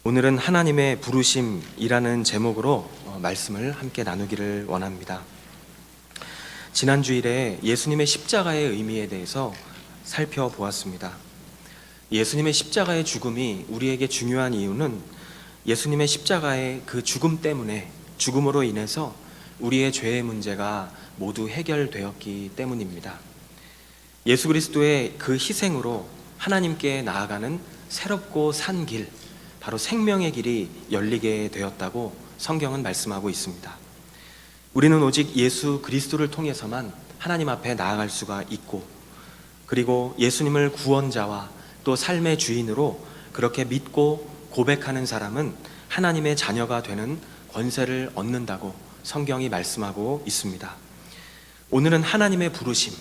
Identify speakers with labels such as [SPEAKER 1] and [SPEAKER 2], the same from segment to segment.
[SPEAKER 1] 오늘은 하나님의 부르심이라는 제목으로 말씀을 함께 나누기를 원합니다. 지난 주일에 예수님의 십자가의 의미에 대해서 살펴보았습니다. 예수님의 십자가의 죽음이 우리에게 중요한 이유는 예수님의 십자가의 그 죽음 때문에, 죽음으로 인해서 우리의 죄의 문제가 모두 해결되었기 때문입니다. 예수 그리스도의 그 희생으로 하나님께 나아가는 새롭고 산 길, 바로 생명의 길이 열리게 되었다고 성경은 말씀하고 있습니다. 우리는 오직 예수 그리스도를 통해서만 하나님 앞에 나아갈 수가 있고, 그리고 예수님을 구원자와 또 삶의 주인으로 그렇게 믿고 고백하는 사람은 하나님의 자녀가 되는 권세를 얻는다고 성경이 말씀하고 있습니다. 오늘은 하나님의 부르심,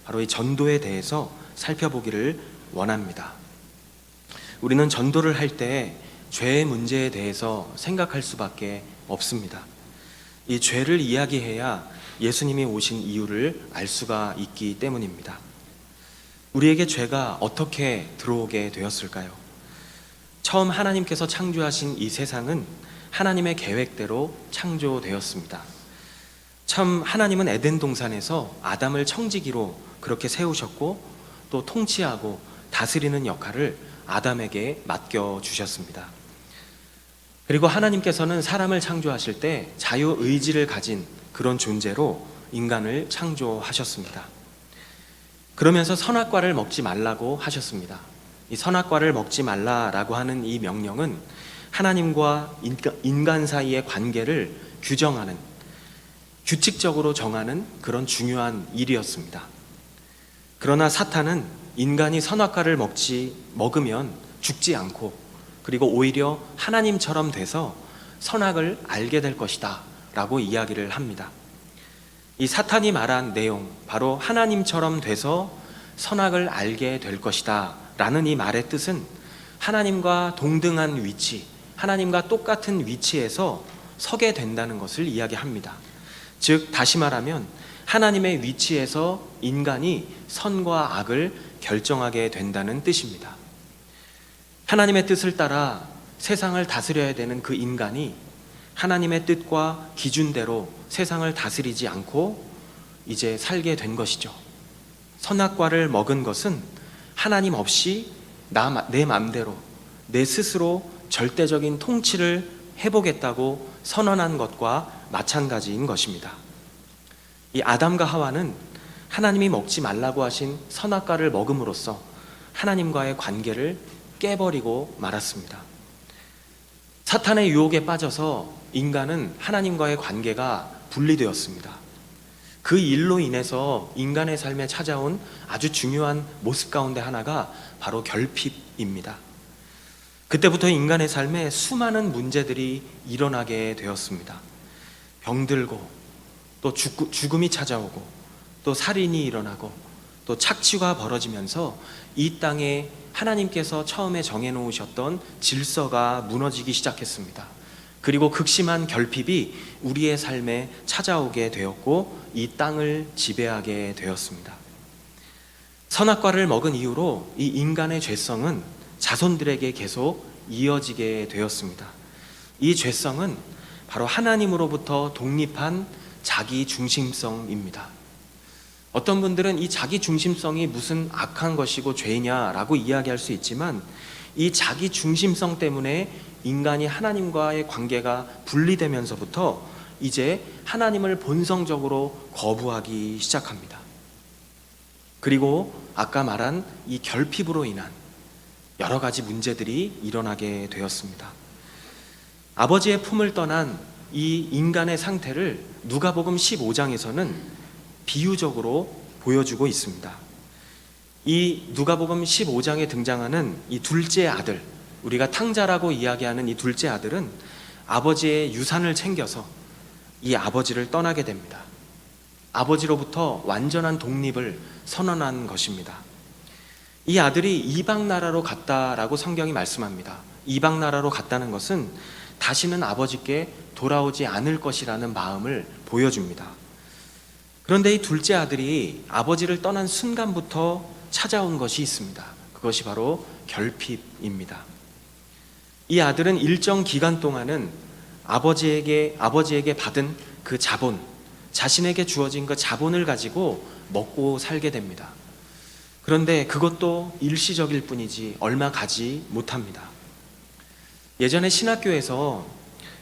[SPEAKER 1] 바로 이 전도에 대해서 살펴보기를 원합니다. 우리는 전도를 할 때 죄의 문제에 대해서 생각할 수밖에 없습니다. 이 죄를 이야기해야 예수님이 오신 이유를 알 수가 있기 때문입니다. 우리에게 죄가 어떻게 들어오게 되었을까요? 처음 하나님께서 창조하신 이 세상은 하나님의 계획대로 창조되었습니다. 참 하나님은 에덴 동산에서 아담을 청지기로 그렇게 세우셨고, 또 통치하고 다스리는 역할을 아담에게 맡겨주셨습니다. 그리고 하나님께서는 사람을 창조하실 때 자유의지를 가진 그런 존재로 인간을 창조하셨습니다. 그러면서 선악과를 먹지 말라고 하셨습니다. 이 선악과를 먹지 말라라고 하는 이 명령은 하나님과 인간 사이의 관계를 규정하는, 규칙적으로 정하는 그런 중요한 일이었습니다. 그러나 사탄은 인간이 선악과를 먹으면 죽지 않고, 그리고 오히려 하나님처럼 돼서 선악을 알게 될 것이다 라고 이야기를 합니다. 이 사탄이 말한 내용, 바로 하나님처럼 돼서 선악을 알게 될 것이다 라는 이 말의 뜻은 하나님과 동등한 위치, 하나님과 똑같은 위치에서 서게 된다는 것을 이야기합니다. 즉, 다시 말하면 하나님의 위치에서 인간이 선과 악을 결정하게 된다는 뜻입니다. 하나님의 뜻을 따라 세상을 다스려야 되는 그 인간이 하나님의 뜻과 기준대로 세상을 다스리지 않고 이제 살게 된 것이죠. 선악과를 먹은 것은 하나님 없이 내 맘대로, 내 스스로 절대적인 통치를 해보겠다고 선언한 것과 마찬가지인 것입니다. 이 아담과 하와는 하나님이 먹지 말라고 하신 선악과를 먹음으로써 하나님과의 관계를 깨버리고 말았습니다. 사탄의 유혹에 빠져서 인간은 하나님과의 관계가 분리되었습니다. 그 일로 인해서 인간의 삶에 찾아온 아주 중요한 모습 가운데 하나가 바로 결핍입니다. 그때부터 인간의 삶에 수많은 문제들이 일어나게 되었습니다. 병들고, 또 죽음이 찾아오고, 또 살인이 일어나고, 또 착취가 벌어지면서 이 땅에 하나님께서 처음에 정해놓으셨던 질서가 무너지기 시작했습니다. 그리고 극심한 결핍이 우리의 삶에 찾아오게 되었고, 이 땅을 지배하게 되었습니다. 선악과를 먹은 이후로 이 인간의 죄성은 자손들에게 계속 이어지게 되었습니다. 이 죄성은 바로 하나님으로부터 독립한 자기 중심성입니다. 어떤 분들은 이 자기 중심성이 무슨 악한 것이고 죄냐라고 이야기할 수 있지만, 이 자기 중심성 때문에 인간이 하나님과의 관계가 분리되면서부터 이제 하나님을 본성적으로 거부하기 시작합니다. 그리고 아까 말한 이 결핍으로 인한 여러 가지 문제들이 일어나게 되었습니다. 아버지의 품을 떠난 이 인간의 상태를 누가복음 15장에서는 비유적으로 보여주고 있습니다. 이 누가복음 15장에 등장하는 이 둘째 아들, 우리가 탕자라고 이야기하는 이 둘째 아들은 아버지의 유산을 챙겨서 이 아버지를 떠나게 됩니다. 아버지로부터 완전한 독립을 선언한 것입니다. 이 아들이 이방 나라로 갔다라고 성경이 말씀합니다. 이방 나라로 갔다는 것은 다시는 아버지께 돌아오지 않을 것이라는 마음을 보여줍니다. 그런데 이 둘째 아들이 아버지를 떠난 순간부터 찾아온 것이 있습니다. 그것이 바로 결핍입니다. 이 아들은 일정 기간 동안은 아버지에게 받은 그 자본, 자신에게 주어진 그 자본을 가지고 먹고 살게 됩니다. 그런데 그것도 일시적일 뿐이지 얼마 가지 못합니다. 예전에 신학교에서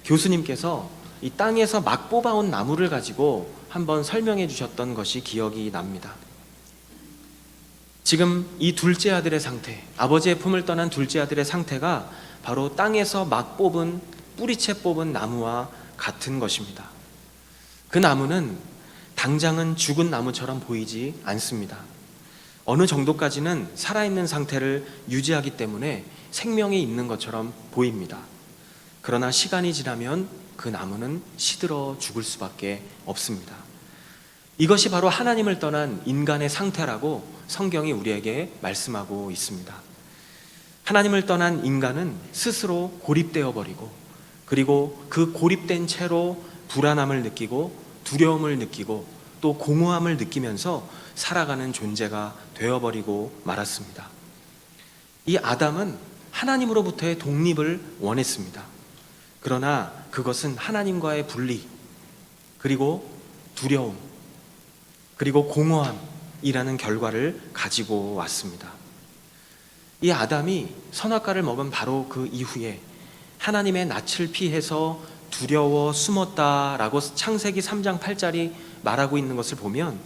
[SPEAKER 1] 교수님께서 이 땅에서 막 뽑아온 나무를 가지고 한번 설명해 주셨던 것이 기억이 납니다. 지금 이 둘째 아들의 상태, 아버지의 품을 떠난 둘째 아들의 상태가 바로 땅에서 막 뽑은, 뿌리채 뽑은 나무와 같은 것입니다. 그 나무는 당장은 죽은 나무처럼 보이지 않습니다. 어느 정도까지는 살아있는 상태를 유지하기 때문에 생명이 있는 것처럼 보입니다. 그러나 시간이 지나면 그 나무는 시들어 죽을 수밖에 없습니다. 이것이 바로 하나님을 떠난 인간의 상태라고 성경이 우리에게 말씀하고 있습니다. 하나님을 떠난 인간은 스스로 고립되어 버리고, 그리고 그 고립된 채로 불안함을 느끼고 두려움을 느끼고 또 공허함을 느끼면서 살아가는 존재가 되어버리고 말았습니다. 이 아담은 하나님으로부터의 독립을 원했습니다. 그러나 그것은 하나님과의 분리, 그리고 두려움, 그리고 공허함이라는 결과를 가지고 왔습니다. 이 아담이 선악과를 먹은 바로 그 이후에 하나님의 낯을 피해서 두려워 숨었다라고 창세기 3장 8절이 말하고 있는 것을 보면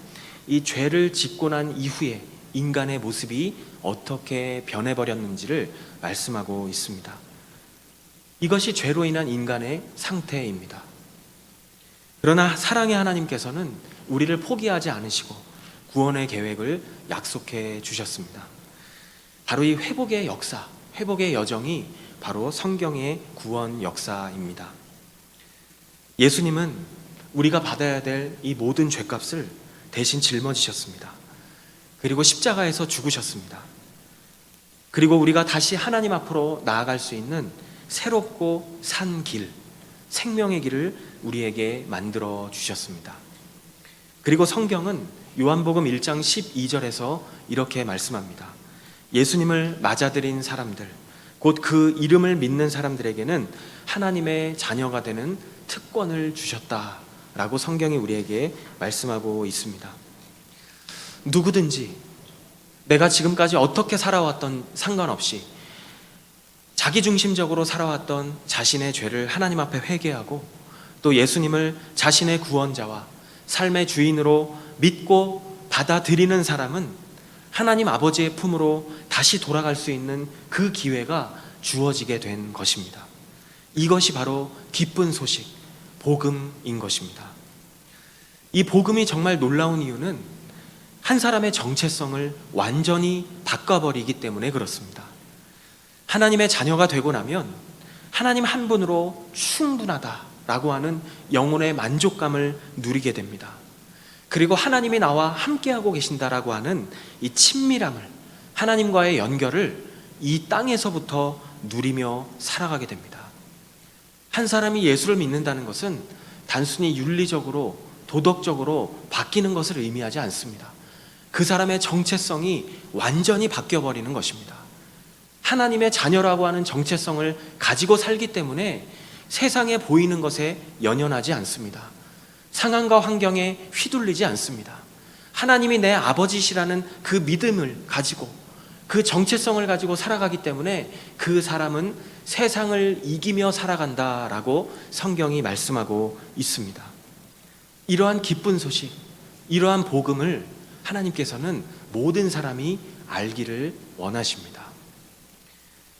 [SPEAKER 1] 이 죄를 짓고 난 이후에 인간의 모습이 어떻게 변해버렸는지를 말씀하고 있습니다. 이것이 죄로 인한 인간의 상태입니다. 그러나 사랑의 하나님께서는 우리를 포기하지 않으시고 구원의 계획을 약속해 주셨습니다. 바로 이 회복의 역사, 회복의 여정이 바로 성경의 구원 역사입니다. 예수님은 우리가 받아야 될 이 모든 죄값을 대신 짊어지셨습니다. 그리고 십자가에서 죽으셨습니다. 그리고 우리가 다시 하나님 앞으로 나아갈 수 있는 새롭고 산 길, 생명의 길을 우리에게 만들어 주셨습니다. 그리고 성경은 요한복음 1장 12절에서 이렇게 말씀합니다. 예수님을 맞아들인 사람들, 곧 그 이름을 믿는 사람들에게는 하나님의 자녀가 되는 특권을 주셨다라고 성경이 우리에게 말씀하고 있습니다. 누구든지 내가 지금까지 어떻게 살아왔던 상관없이 자기중심적으로 살아왔던 자신의 죄를 하나님 앞에 회개하고 또 예수님을 자신의 구원자와 삶의 주인으로 믿고 받아들이는 사람은 하나님 아버지의 품으로 다시 돌아갈 수 있는 그 기회가 주어지게 된 것입니다. 이것이 바로 기쁜 소식, 복음인 것입니다. 이 복음이 정말 놀라운 이유는 한 사람의 정체성을 완전히 바꿔버리기 때문에 그렇습니다. 하나님의 자녀가 되고 나면 하나님 한 분으로 충분하다라고 하는 영혼의 만족감을 누리게 됩니다. 그리고 하나님이 나와 함께하고 계신다라고 하는 이 친밀함을, 하나님과의 연결을 이 땅에서부터 누리며 살아가게 됩니다. 한 사람이 예수를 믿는다는 것은 단순히 윤리적으로, 도덕적으로 바뀌는 것을 의미하지 않습니다. 그 사람의 정체성이 완전히 바뀌어버리는 것입니다. 하나님의 자녀라고 하는 정체성을 가지고 살기 때문에 세상에 보이는 것에 연연하지 않습니다. 상황과 환경에 휘둘리지 않습니다. 하나님이 내 아버지시라는 그 믿음을 가지고 그 정체성을 가지고 살아가기 때문에 그 사람은 세상을 이기며 살아간다라고 성경이 말씀하고 있습니다. 이러한 기쁜 소식, 이러한 복음을 하나님께서는 모든 사람이 알기를 원하십니다.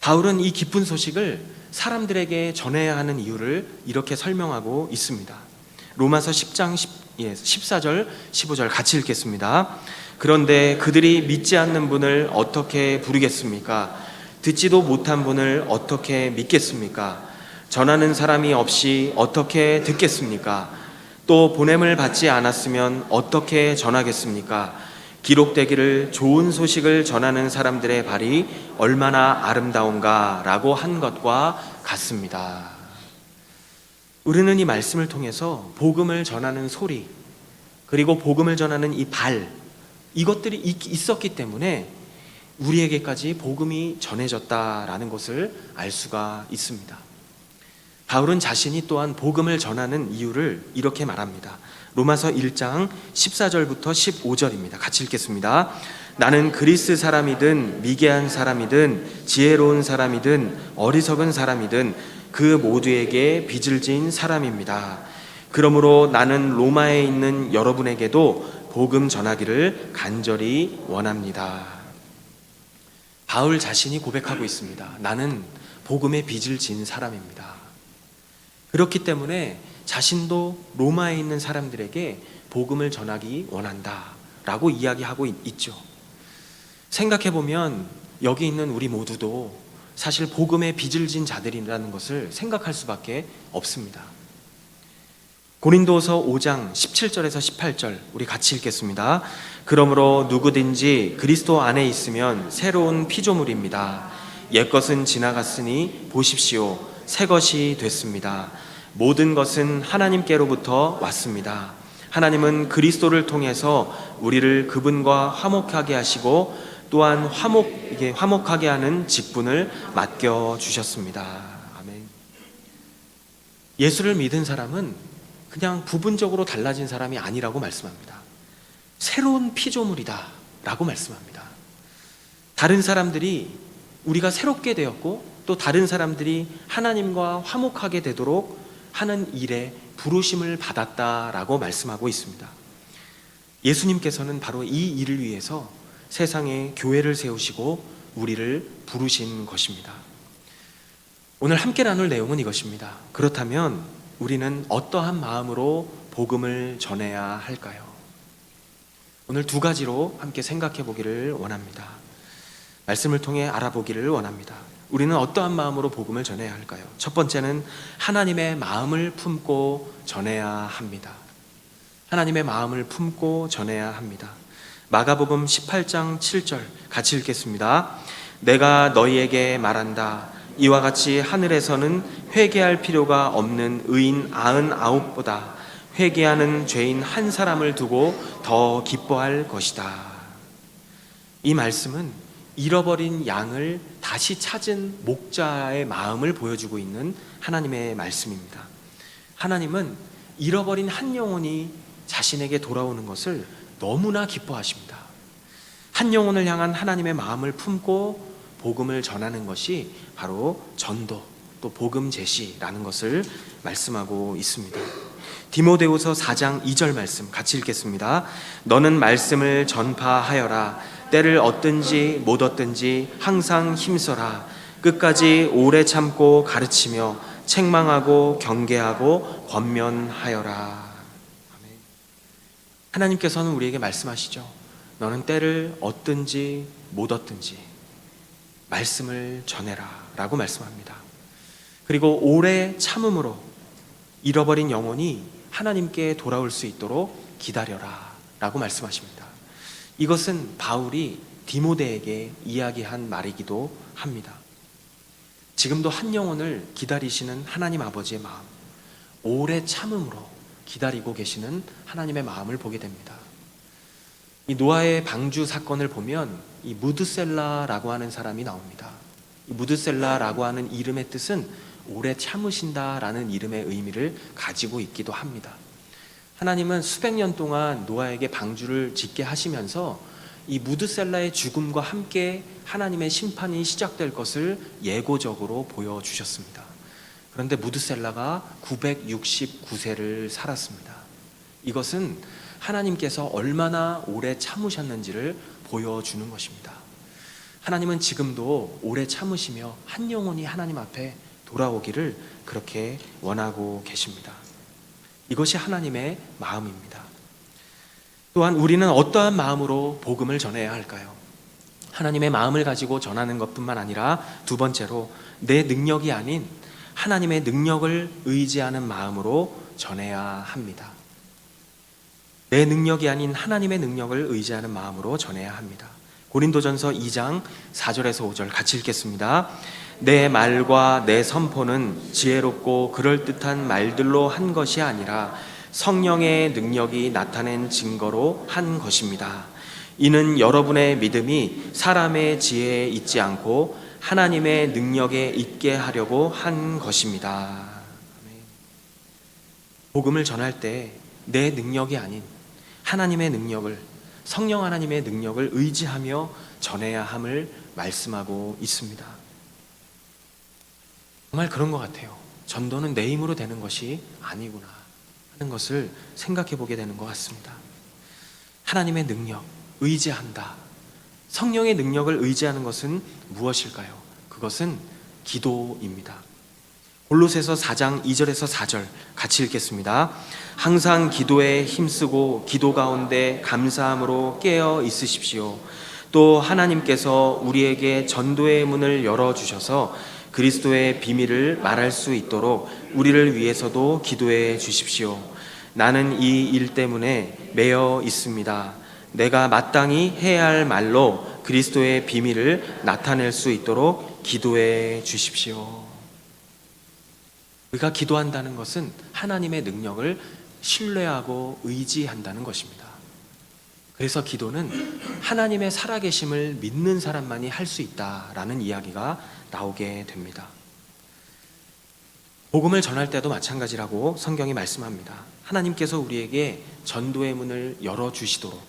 [SPEAKER 1] 바울은 이 기쁜 소식을 사람들에게 전해야 하는 이유를 이렇게 설명하고 있습니다. 로마서 10장 14절 15절 같이 읽겠습니다. 그런데 그들이 믿지 않는 분을 어떻게 부르겠습니까? 듣지도 못한 분을 어떻게 믿겠습니까? 전하는 사람이 없이 어떻게 듣겠습니까? 또 보냄을 받지 않았으면 어떻게 전하겠습니까? 기록되기를 좋은 소식을 전하는 사람들의 발이 얼마나 아름다운가 라고 한 것과 같습니다. 우리는 이 말씀을 통해서 복음을 전하는 소리, 그리고 복음을 전하는 이 발, 이것들이 있었기 때문에 우리에게까지 복음이 전해졌다라는 것을 알 수가 있습니다. 바울은 자신이 또한 복음을 전하는 이유를 이렇게 말합니다. 로마서 1장 14절부터 15절입니다. 같이 읽겠습니다. 나는 그리스 사람이든 미개한 사람이든 지혜로운 사람이든 어리석은 사람이든 그 모두에게 빚을 진 사람입니다. 그러므로 나는 로마에 있는 여러분에게도 복음 전하기를 간절히 원합니다. 바울 자신이 고백하고 있습니다. 나는 복음의 빚을 진 사람입니다. 그렇기 때문에 자신도 로마에 있는 사람들에게 복음을 전하기 원한다 라고 이야기하고 있죠. 생각해보면 여기 있는 우리 모두도 사실 복음의 빚을 진 자들이라는 것을 생각할 수밖에 없습니다. 고린도서 5장 17절에서 18절 우리 같이 읽겠습니다. 그러므로 누구든지 그리스도 안에 있으면 새로운 피조물입니다. 옛것은 지나갔으니 보십시오. 새 것이 됐습니다. 모든 것은 하나님께로부터 왔습니다. 하나님은 그리스도를 통해서 우리를 그분과 화목하게 하시고 또한 화목하게 하는 직분을 맡겨주셨습니다. 아멘. 예수를 믿은 사람은 그냥 부분적으로 달라진 사람이 아니라고 말씀합니다. 새로운 피조물이다 라고 말씀합니다. 다른 사람들이 우리가 새롭게 되었고 또 다른 사람들이 하나님과 화목하게 되도록 하는 일에 부르심을 받았다라고 말씀하고 있습니다. 예수님께서는 바로 이 일을 위해서 세상에 교회를 세우시고 우리를 부르신 것입니다. 오늘 함께 나눌 내용은 이것입니다. 그렇다면 우리는 어떠한 마음으로 복음을 전해야 할까요? 오늘 두 가지로 함께 생각해 보기를 원합니다. 말씀을 통해 알아보기를 원합니다. 우리는 어떠한 마음으로 복음을 전해야 할까요? 첫 번째는 하나님의 마음을 품고 전해야 합니다. 하나님의 마음을 품고 전해야 합니다. 마가복음 18장 7절 같이 읽겠습니다. 내가 너희에게 말한다. 이와 같이 하늘에서는 회개할 필요가 없는 의인 99보다 회개하는 죄인 한 사람을 두고 더 기뻐할 것이다. 이 말씀은 잃어버린 양을 다시 찾은 목자의 마음을 보여주고 있는 하나님의 말씀입니다. 하나님은 잃어버린 한 영혼이 자신에게 돌아오는 것을 너무나 기뻐하십니다. 한 영혼을 향한 하나님의 마음을 품고 복음을 전하는 것이 바로 전도 또 복음 제시라는 것을 말씀하고 있습니다. 디모데후서 4장 2절 말씀 같이 읽겠습니다. 너는 말씀을 전파하여라. 때를 얻든지 못 얻든지 항상 힘써라. 끝까지 오래 참고 가르치며 책망하고 경계하고 권면하여라. 하나님께서는 우리에게 말씀하시죠. 너는 때를 얻든지 못 얻든지 말씀을 전해라 라고 말씀합니다. 그리고 오래 참음으로 잃어버린 영혼이 하나님께 돌아올 수 있도록 기다려라 라고 말씀하십니다. 이것은 바울이 디모데에게 이야기한 말이기도 합니다. 지금도 한 영혼을 기다리시는 하나님 아버지의 마음, 오래 참음으로 기다리고 계시는 하나님의 마음을 보게 됩니다. 이 노아의 방주 사건을 보면 이 무드셀라라고 하는 사람이 나옵니다. 이 무드셀라라고 하는 이름의 뜻은 오래 참으신다라는 이름의 의미를 가지고 있기도 합니다. 하나님은 수백 년 동안 노아에게 방주를 짓게 하시면서 이 무드셀라의 죽음과 함께 하나님의 심판이 시작될 것을 예고적으로 보여주셨습니다. 그런데 무드셀라가 969세를 살았습니다. 이것은 하나님께서 얼마나 오래 참으셨는지를 보여주는 것입니다. 하나님은 지금도 오래 참으시며 한 영혼이 하나님 앞에 돌아오기를 그렇게 원하고 계십니다. 이것이 하나님의 마음입니다. 또한 우리는 어떠한 마음으로 복음을 전해야 할까요? 하나님의 마음을 가지고 전하는 것뿐만 아니라 두 번째로 내 능력이 아닌 하나님의 능력을 의지하는 마음으로 전해야 합니다. 내 능력이 아닌 하나님의 능력을 의지하는 마음으로 전해야 합니다. 고린도전서 2장 4절에서 5절 같이 읽겠습니다. 내 말과 내 선포는 지혜롭고 그럴듯한 말들로 한 것이 아니라 성령의 능력이 나타낸 증거로 한 것입니다. 이는 여러분의 믿음이 사람의 지혜에 있지 않고 하나님의 능력에 있게 하려고 한 것입니다. 복음을 전할 때 내 능력이 아닌 하나님의 능력을, 성령 하나님의 능력을 의지하며 전해야 함을 말씀하고 있습니다. 정말 그런 것 같아요. 전도는 내 힘으로 되는 것이 아니구나 하는 것을 생각해 보게 되는 것 같습니다. 하나님의 능력, 의지한다. 성령의 능력을 의지하는 것은 무엇일까요? 그것은 기도입니다. 골로새서 4장 2절에서 4절 같이 읽겠습니다. 항상 기도에 힘쓰고 기도 가운데 감사함으로 깨어 있으십시오. 또 하나님께서 우리에게 전도의 문을 열어주셔서 그리스도의 비밀을 말할 수 있도록 우리를 위해서도 기도해 주십시오. 나는 이 일 때문에 매여 있습니다. 내가 마땅히 해야 할 말로 그리스도의 비밀을 나타낼 수 있도록 기도해 주십시오. 우리가 기도한다는 것은 하나님의 능력을 신뢰하고 의지한다는 것입니다. 그래서 기도는 하나님의 살아계심을 믿는 사람만이 할 수 있다라는 이야기가 나오게 됩니다. 복음을 전할 때도 마찬가지라고 성경이 말씀합니다. 하나님께서 우리에게 전도의 문을 열어주시도록,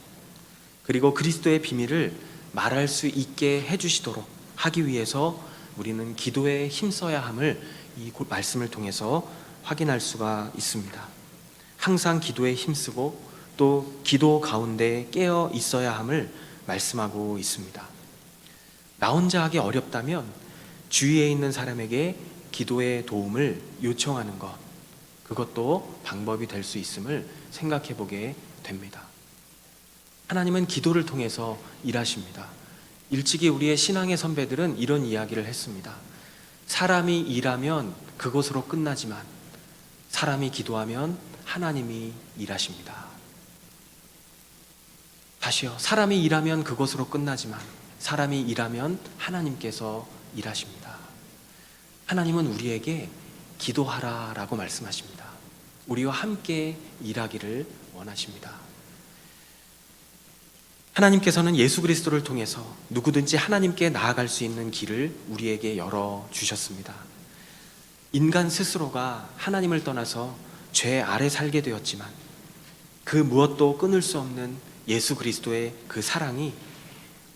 [SPEAKER 1] 그리고 그리스도의 비밀을 말할 수 있게 해주시도록 하기 위해서 우리는 기도에 힘써야 함을 이 말씀을 통해서 확인할 수가 있습니다. 항상 기도에 힘쓰고 또 기도 가운데 깨어 있어야 함을 말씀하고 있습니다. 나 혼자 하기 어렵다면 주위에 있는 사람에게 기도의 도움을 요청하는 것, 그것도 방법이 될 수 있음을 생각해 보게 됩니다. 하나님은 기도를 통해서 일하십니다. 일찍이 우리의 신앙의 선배들은 이런 이야기를 했습니다. 사람이 일하면 그것으로 끝나지만 사람이 기도하면 하나님이 일하십니다. 다시요. 사람이 일하면 그것으로 끝나지만 사람이 일하면 하나님께서 일하십니다. 하나님은 우리에게 기도하라라고 말씀하십니다. 우리와 함께 일하기를 원하십니다. 하나님께서는 예수 그리스도를 통해서 누구든지 하나님께 나아갈 수 있는 길을 우리에게 열어주셨습니다. 인간 스스로가 하나님을 떠나서 죄 아래 살게 되었지만 그 무엇도 끊을 수 없는 예수 그리스도의 그 사랑이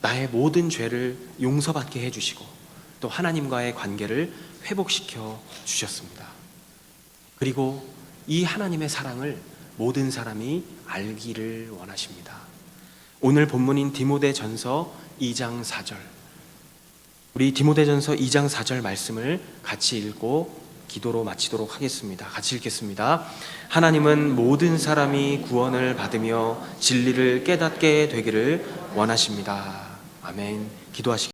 [SPEAKER 1] 나의 모든 죄를 용서받게 해주시고 또 하나님과의 관계를 회복시켜 주셨습니다. 그리고 이 하나님의 사랑을 모든 사람이 알기를 원하십니다. 오늘 본문인 디모데전서 2장 4절, 우리 디모데전서 2장 4절 말씀을 같이 읽고 기도로 마치도록 하겠습니다. 같이 읽겠습니다. 하나님은 모든 사람이 구원을 받으며 진리를 깨닫게 되기를 원하십니다. 아멘. 기도하시겠습니다.